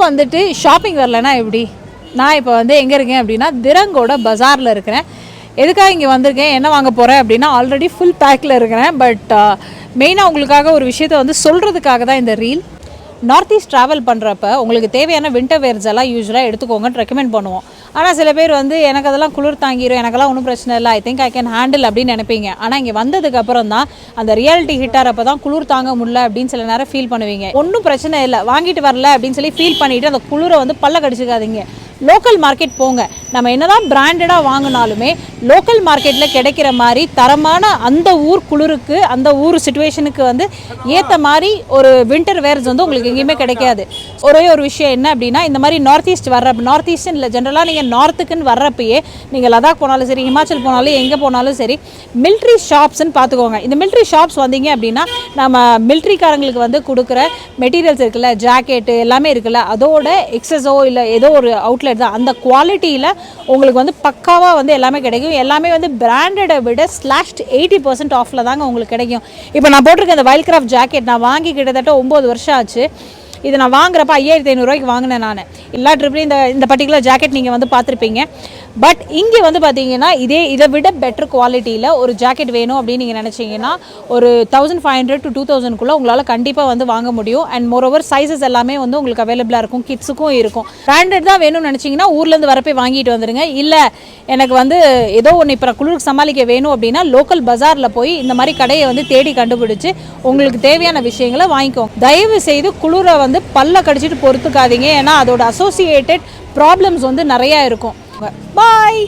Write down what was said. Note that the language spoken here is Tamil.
வந்துட்டு ஷாப்பிங் வரலன்னா எப்படி? நான் இப்போ வந்து எங்கே இருக்கேன் அப்படின்னா திரங்கோட பஜாரில் இருக்கிறேன். எதுக்காக இங்கே வந்திருக்கேன், என்ன வாங்க போகிறேன் அப்படின்னா ஆல்ரெடி ஃபுல் பேக்கில் இருக்கிறேன். பட் மெயினாக உங்களுக்காக ஒரு விஷயத்தை வந்து சொல்கிறதுக்காக தான் இந்த ரீல். நார்த் ஈஸ்ட் ட்ராவல் பண்ணுறப்ப உங்களுக்கு தேவையான வின்டர் வேர்ஸ் எல்லாம் யூஸ்வலாக எடுத்துக்கோங்கன்னு ரெக்கமெண்ட் பண்ணுவோம். ஆனால் சில பேர் வந்து எனக்கு அதெல்லாம் குளிர் தாங்கிடும், எனக்கெல்லாம் ஒன்றும் பிரச்சனை இல்லை, I think I can handle அப்படின்னு நினைப்பீங்க. ஆனால் இங்கே வந்ததுக்கப்புறம் தான் அந்த ரியாலிட்டி ஹிட்டாரப்போ தான் குளிர் தாங்க முடியல அப்படின்னு சில நேரம் ஃபீல் பண்ணுவீங்க. ஒன்றும் பிரச்சனை இல்லை, வாங்கிட்டு வரல அப்படின்னு சொல்லி ஃபீல் பண்ணிவிட்டு அந்த குளிரை வந்து பல்ல கடிச்சிக்காதீங்க. லோக்கல் மார்க்கெட் போங்க. நம்ம என்னதான் பிராண்டடாக வாங்கினாலுமே லோக்கல் மார்க்கெட்டில் கிடைக்கிற மாதிரி தரமான அந்த ஊர் குளிருக்கு அந்த ஊர் சிச்சுவேஷனுக்கு வந்து ஏற்ற மாதிரி ஒரு வின்டர் வேர்ஸ் வந்து உங்களுக்கு எங்கேயுமே கிடைக்காது. ஒரே ஒரு விஷயம் என்ன அப்படின்னா, இந்த மாதிரி நார்த் ஈஸ்ட் நார்த் ஈஸ்ட்னு இல்லை, ஜென்ரலாக நீங்கள் நார்த்துக்குன்னு வர்றப்பயே நீங்கள் லடாக் போனாலும் சரி, ஹிமாச்சல் போனாலும், எங்கே போனாலும் சரி, மிலிட்ரி ஷாப்ஸ்ன்னு பார்த்துக்கோங்க. இந்த மிலிட்ரி ஷாப்ஸ் வந்தீங்க அப்படின்னா நம்ம மிலிட்ரிக்காரங்களுக்கு வந்து கொடுக்குற மெட்டீரியல்ஸ் இருக்குல்ல, ஜாக்கெட்டு எல்லாமே இருக்குல்ல, அதோட எக்ஸஸோ இல்லை ஏதோ ஒரு அவுட்லெட் தான், அந்த குவாலிட்டியில் உங்களுக்கு வந்து பக்காவாக வந்து எல்லாமே கிடைக்கும். எல்லாமே வந்து பிராண்டடை விட ஸ்லாஷ்ட் 80% ஆஃபில் தாங்க உங்களுக்கு கிடைக்கும். இப்போ நான் போட்டிருக்க இந்த வைல்ட் கிராஃப்ட் ஜாக்கெட் நான் வாங்கி கிட்டத்தட்ட 9 வருஷம் ஆச்சு. இது நான் வாங்குறப்ப 5500 வாங்கினேன் நான். எல்லா ட்ரிப்லையும் இந்த பர்டிகுலர் ஜாக்கெட் நீங்கள் வந்து பார்த்துருப்பீங்க. பட் இங்கே வந்து பார்த்தீங்கன்னா இதை விட பெட்டர் குவாலிட்டியில் ஒரு ஜாக்கெட் வேணும் அப்படின்னு நீங்கள் நினச்சிங்கன்னா ஒரு 1500 to 2000 உங்களால் கண்டிப்பாக வந்து வாங்க முடியும். அண்ட் மோரோவர் சைஸஸ் எல்லாமே வந்து உங்களுக்கு அவைலபிளாக இருக்கும், கிட்ஸுக்கும் இருக்கும். பிராண்டட் தான் வேணும்னு நினச்சிங்கன்னா ஊர்லேருந்து வரப்போ வாங்கிட்டு வந்துடுங்க. இல்லை எனக்கு வந்து ஏதோ ஒன்று இப்போ குளிருக்கு சமாளிக்க வேணும் அப்படின்னா லோக்கல் பஜாரில் போய் இந்த மாதிரி கடையை வந்து தேடி கண்டுபிடிச்சி உங்களுக்கு தேவையான விஷயங்களை வாங்கிக்கோங்க. தயவு செய்து குளிரை வந்து பல்ல கடிச்சிட்டு பொறுத்துக்காதீங்க. ஏன்னா அதோட அசோசியேட்டட் ப்ராப்ளம்ஸ் வந்து நிறையா இருக்கும். பாய்.